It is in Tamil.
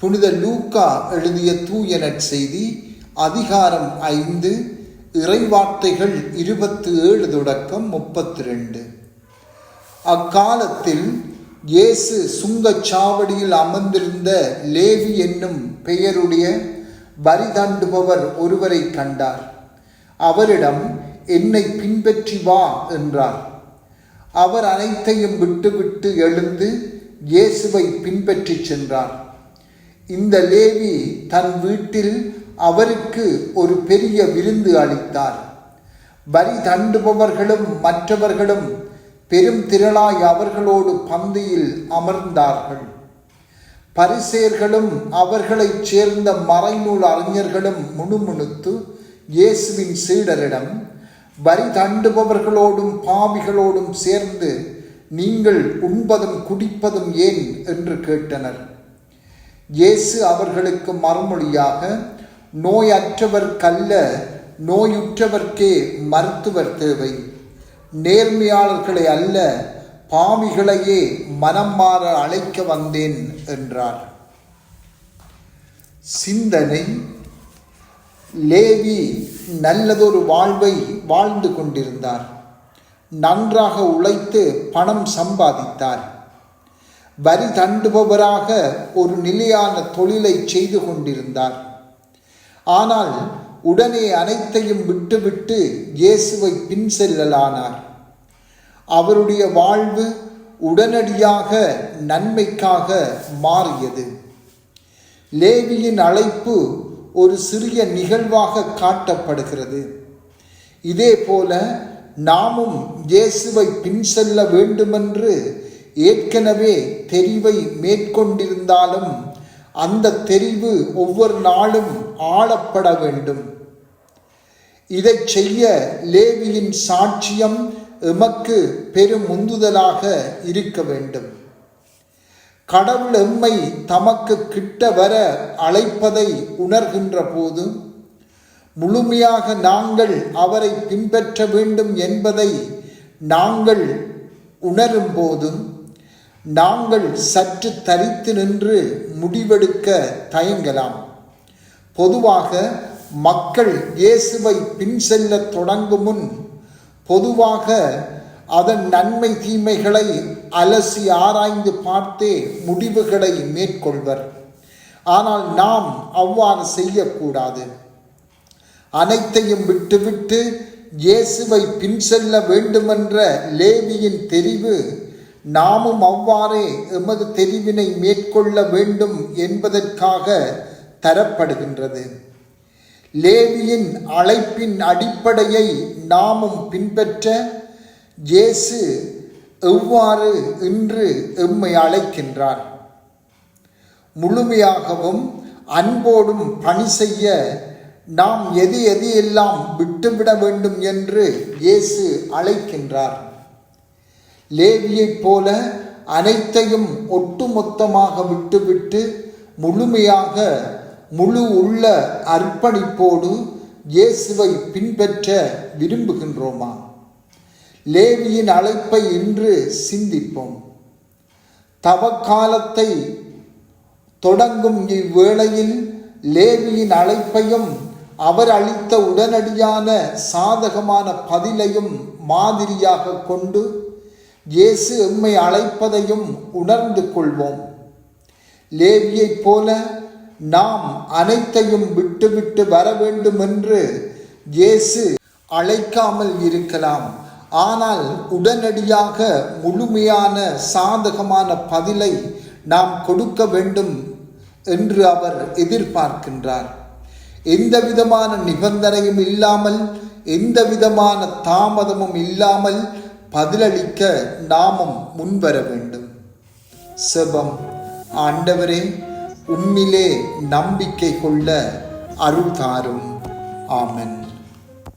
புனித லூக்கா எழுதிய தூய நற்செய்தி அதிகாரம் 5 இறைவார்த்தைகள் 27 தொடக்கம் 32. அக்காலத்தில் இயேசு சுங்கச்சாவடியில் அமர்ந்திருந்த லேவி என்னும் பெயருடைய வரி தண்டுபவர் ஒருவரை கண்டார். அவரிடம், என்னை பின்பற்றி வா என்றார். அவர் அனைத்தையும் விட்டுவிட்டு எழுந்து இயேசுவை பின்பற்றி சென்றார். இந்த லேவி தன் வீட்டில் அவருக்கு ஒரு பெரிய விருந்து அளித்தார். வரி தண்டுபவர்களும் மற்றவர்களும் பெரும் திரளாய் அவர்களோடு பந்தியில் அமர்ந்தார்கள். பரிசேயர்களும் அவர்களைச் சேர்ந்த மறைநூல் அறிஞர்களும் முணுமுணுத்து இயேசுவின் சீடரிடம், வரி தண்டுபவர்களோடும் பாவிகளோடும் சேர்ந்து நீங்கள் உண்பதும் குடிப்பதும் ஏன் என்று கேட்டனர். இயேசு அவர்களுக்கு மறுமொழியாக, நோயற்றவர்க்கல்ல நோயுற்றவர்க்கே மருத்துவர் தேவை. நேர்மையாளர்களை அல்ல பாவிகளையே மனம் மாற அழைக்க வந்தேன் என்றார். சிந்தனை: லேவி நல்லதொரு வாழ்வை வாழ்ந்து கொண்டிருந்தார். நன்றாக உழைத்து பணம் சம்பாதித்தார். வரி தண்டுபவராக ஒரு நிலையான தொழிலை செய்து கொண்டிருந்தார். ஆனால் உடனே அனைத்தையும் விட்டுவிட்டு இயேசுவை பின் செல்லலானார். அவருடைய வாழ்வு உடனடியாக நன்மைக்காக மாறியது. லேவியின் அழைப்பு ஒரு சிறிய நிகழ்வாக காட்டப்படுகிறது. இதே போல நாமும் இயேசுவை பின் செல்ல வேண்டுமென்று ஏற்கனவே தெரிவை மேற்கொண்டிருந்தாலும் அந்த தெரிவு ஒவ்வொரு நாளும் ஆளப்பட வேண்டும். இதை செய்ய லேவியின் சாட்சியம் எமக்கு பெரும் உந்துதலாக இருக்க வேண்டும். கடவுள் எம்மை தமக்கு கிட்ட வர அழைப்பதை உணர்கின்ற போது, முழுமையாக நாங்கள் அவரை பின்பற்ற வேண்டும் என்பதை நாங்கள் உணரும் போது, நாங்கள் சற்று தரித்து நின்று முடிவெடுக்க தயங்கலாம். பொதுவாக மக்கள் இயேசுவை பின் செல்ல தொடங்கும் முன் பொதுவாக அதன் நன்மை தீமைகளை அலசி ஆராய்ந்து பார்த்தே முடிவுகளை மேற்கொள்வர். ஆனால் நாம் அவ்வாறு செய்யக்கூடாது. அனைத்தையும் விட்டுவிட்டு இயேசுவை பின் செல்ல வேண்டுமென்ற லேவியின் தெரிவு நாமும் அவ்வாறே எமது தெரிவினை மேற்கொள்ள வேண்டும் என்பதற்காக தரப்படுகின்றது. லேவியின் அழைப்பின் அடிப்படையை நாமும் பின்பற்ற இயேசு எவ்வாறு இன்று எம்மை அழைக்கின்றார்? முழுமையாகவும் அன்போடும் பணி செய்ய நாம் எது எல்லாம் விட்டுவிட வேண்டும் என்று இயேசு அழைக்கின்றார். லேவியைப் போல அனைத்தையும் ஒட்டுமொத்தமாக விட்டுவிட்டு முழுமையாக முழு உள்ள அர்ப்பணிப்போடு இயேசுவை பின்பற்ற விரும்புகின்றோமா? லேவியின் அழைப்பை இன்று சிந்திப்போம். தவக்காலத்தை தொடங்கும் இவ்வேளையில் லேவியின் அழைப்பையும் அவர் அளித்த உடனடியான சாதகமான பதிலையும் மாதிரியாக கொண்டு இயேசு எம்மை அழைப்பதையும் உணர்ந்து கொள்வோம். லேவியைப் போல நாம் அனைத்தையும் விட்டுவிட்டு வர வேண்டும் என்று இயேசு அழைக்காமல் இருக்கலாம். ஆனால் உடனடியாக முழுமையான சாதகமான பதிலை நாம் கொடுக்க வேண்டும் என்று அவர் எதிர்பார்க்கின்றார். எந்த விதமான நிபந்தனையும் இல்லாமல், எந்த விதமான தாமதமும் இல்லாமல் பதிலளிக்க நாமும் முன்வர வேண்டும். செபம். ஆண்டவரே, உம்மிலே நம்பிக்கை கொள்ள அருள் தாரும். ஆமென்.